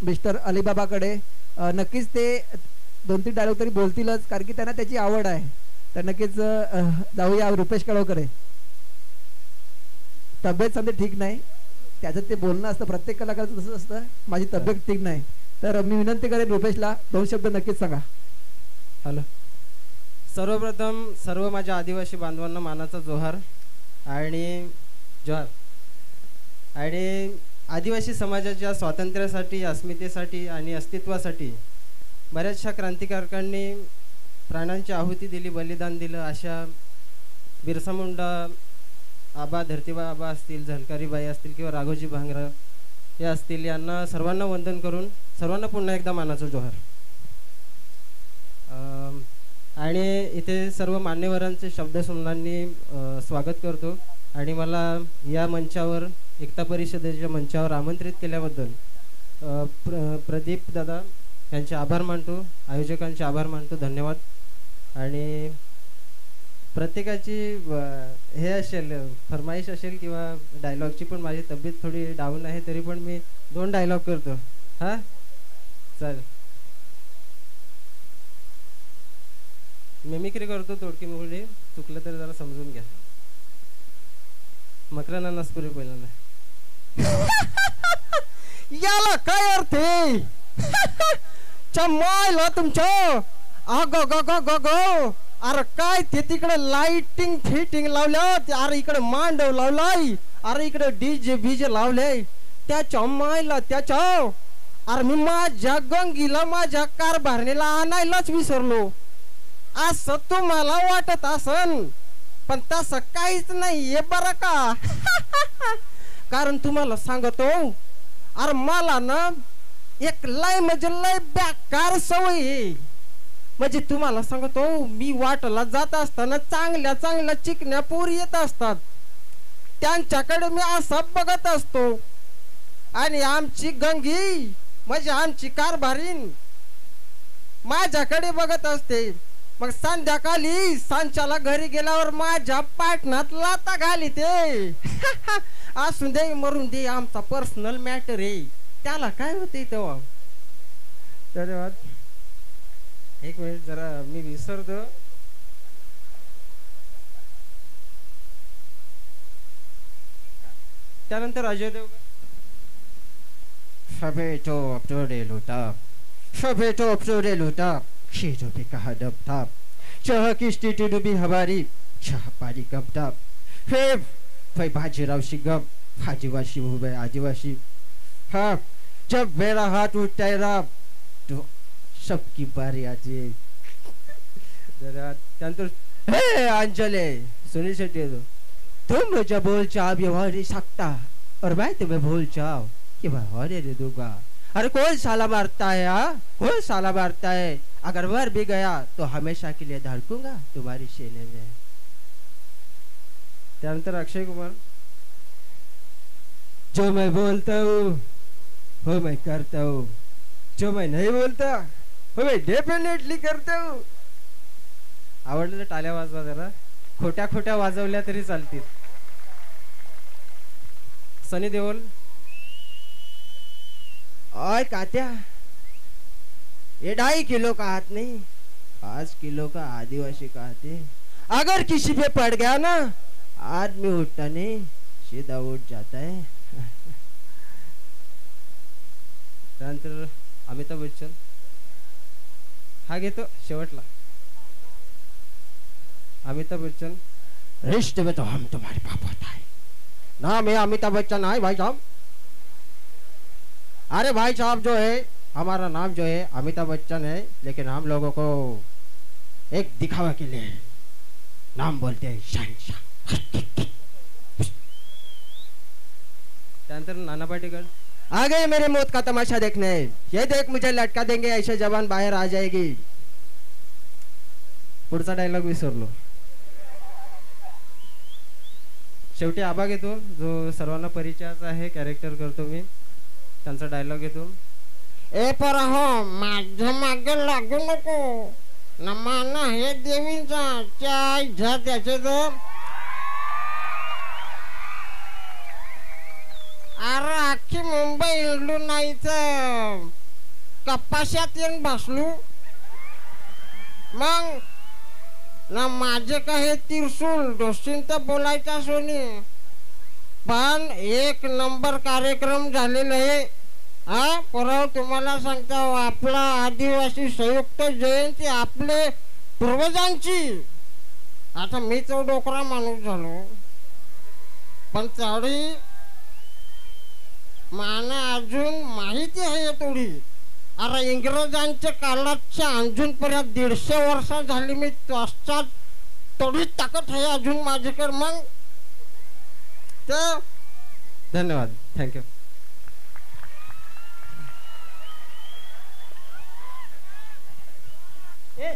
Mister अलिबाबाकडे. नक्कीच ते 2-3 dialogue तरी बोलतीलच, कारण की त्यांना त्याची आवड आहे. तर नक्कीच जाऊया रुपेश कळवकर. तब्येत सध्या ठीक नाही, त्याचं ते बोलणं असतं, प्रत्येक कलाकाराचं तसंच असतं. माझी तब्येत ठीक नाही, तर मी विनंती करेन रुपेशला 2 शब्द नक्कीच सांगा. हॅलो. सर्वप्रथम सर्व माझ्या आदिवासी बांधवांना मानाचा जोहार आणि जोहार. आणि आदिवासी समाजाच्या स्वातंत्र्यासाठी, अस्मितेसाठी आणि अस्तित्वासाठी बऱ्याचशा क्रांतिकारकांनी प्राणांची आहुती दिली, बलिदान दिलं. अशा बिरसा मुंडा आबा, धरतीबा आबा असतील, झलकारीबाई असतील किंवा राघोजी भांगरा हे असतील, यांना सर्वांना वंदन करून सर्वांना पुन्हा एकदा मानाचा जोहार. आणि इथे सर्व मान्यवरांचे शब्दसुमनांनी स्वागत करतो. आणि मला या मंचावर, एकता परिषदेच्या मंचावर आमंत्रित केल्याबद्दल प्रदीप दादा यांचे आभार मानतो, आयोजकांचे आभार मानतो. धन्यवाद. आणि प्रत्येकाची हे असेल, फरमाईश असेल किंवा डायलॉगची, पण माझी तब्येत थोडी डाऊन आहे, तरी पण मी 2 डायलॉग करतो. हां चालेल. मिमिक्री करतो तोडकी मोकळी, चुकलं तरी जरा समजून घ्या. मकराना नसपुरी पहिल्यांदा. याला काय अर्थ आहे? चमायला तुमचं अग ग ग ग ग. अरे काय ते तिकडे लाइटिंग फिटिंग लावल्यात, अरे इकडे मांडव लावलाय, अरे इकडे डीजे बीजे लावले. त्या चमायला त्याच्या, अरे मी माझ्या गंगीला माझ्या कारभारणीला आणायलाच विसरलो. असं तुम्हाला वाटत असन, पण तसं काहीच नाहीये बरं का. कारण तुम्हाला सांगतो, अरे मला ना एक लय म्हणजे लय बेकार सवय आहे. म्हणजे तुम्हाला सांगतो, मी वाटला जात असताना चांगल्या चांगल्या चिकण्या पोरी येत असतात, त्यांच्याकडे मी असा बघत असतो. आणि आमची गंगी म्हणजे आमची कारभारीन माझ्याकडे बघत असते. मग संध्याकाळी सांच्याला घरी गेल्यावर माझ्या पाटणात लाता घाली ते. असून दे मरून दे, आमचा पर्सनल मॅटर आहे, त्याला काय होते तेव्हा. धन्यवाद. एक मिनिट जरा मी विसरतो. त्यानंतर अजय देवगण. सभे तो अपचोरे लुटा, सभे तो अपचोरे लुटा, शेजो पे कहा डब था, चाह किस्ती टी डूबी हमारी, चाह पारी कब था. हे भाई बाजीराव शिगम, आदिवासी हो गए आदिवासी. हाँ, जब मेरा हाथ उठता है ना तो सबकी बारी आती है. त्यानंतर हे अंजले, सुनील शेट्टी येतो. तुम मुझे बोल चाह व्यवहार नहीं सकता और मैं तुम्हें भूल चाह कि व्यवहार दे दूंगा. अरे कौन साला मारता है? कौन साला मारता है? अगर मर भी गया तो हमेशा के लिए धड़कूंगा तुम्हारी सीने में. त्यानंतर अक्षय कुमार. जो मैं बोलता हूँ वो मैं करता हूँ, जो मैं नहीं बोलता वो मैं डेफिनेटली करता हूँ. आवडलं तर टाळ्या वाजवा जरा, खोट्या खोट्या वाजवल्या तरी चालतील. सनी देओल. और कात्या, ये 2.5 किलो का हाथ नहीं, 5 किलो का आदिवासी का हाथ है. अगर किसी पे पड़ गया ना, आदमी उठता नहीं, सीधा उठ जाता है. त्यानंतर अमिताभ बच्चन. हा घेतो शेवटला. अमिताभ बच्चन. रिश्ते में तो हम तुम्हारे बाप होता है. नाम है अमिताभ बच्चन है भाई साहब. अरे भाई साहब जो है, हमारा नाम जो है अमिताभ बच्चन है, लेकिन हम लोगों को एक दिखावा के लिए नाम बोलते हैं शहंशाह. त्यानंतर नाना पाटेकर. आ गए मेरे मौत का तमाशा देखने. ये देख मुझे लटका देंगे ऐसे जवान बाहर आ जाएगी. पुढचा डायलॉग विसरलो. शेवटी आबा घेतो, जो सर्वांना परिचयाचा आहे, कॅरेक्टर करतो मी. त्यांचा डायलॉग घेतो. ए पर हो माझ्या मागे लागू नको ना, माना हे देवींचा चाय झा त्याचे तर. अरे अख्खी मुंबई इडलो नाही तर कपाशात येऊन बसलो. मग ना माझे काय तिरसूल दोस्तीन तर बोलायचा सोनी, पण एक नंबर कार्यक्रम झालेला आहे. हा परवा तुम्हाला सांगता आपला आदिवासी संयुक्त जयंती आपले पूर्वजांची. आता मी तो डोकरा माणूस झालो, पण तरी मला अजून माहिती आहे थोडी. अरे इंग्रजांच्या काळाच्या अजूनपर्यंत 150 वर्ष झाली मी तोच थोडी ताकद आहे अजून माझ्याकडे. मग तर धन्यवाद, थँक्यू. ए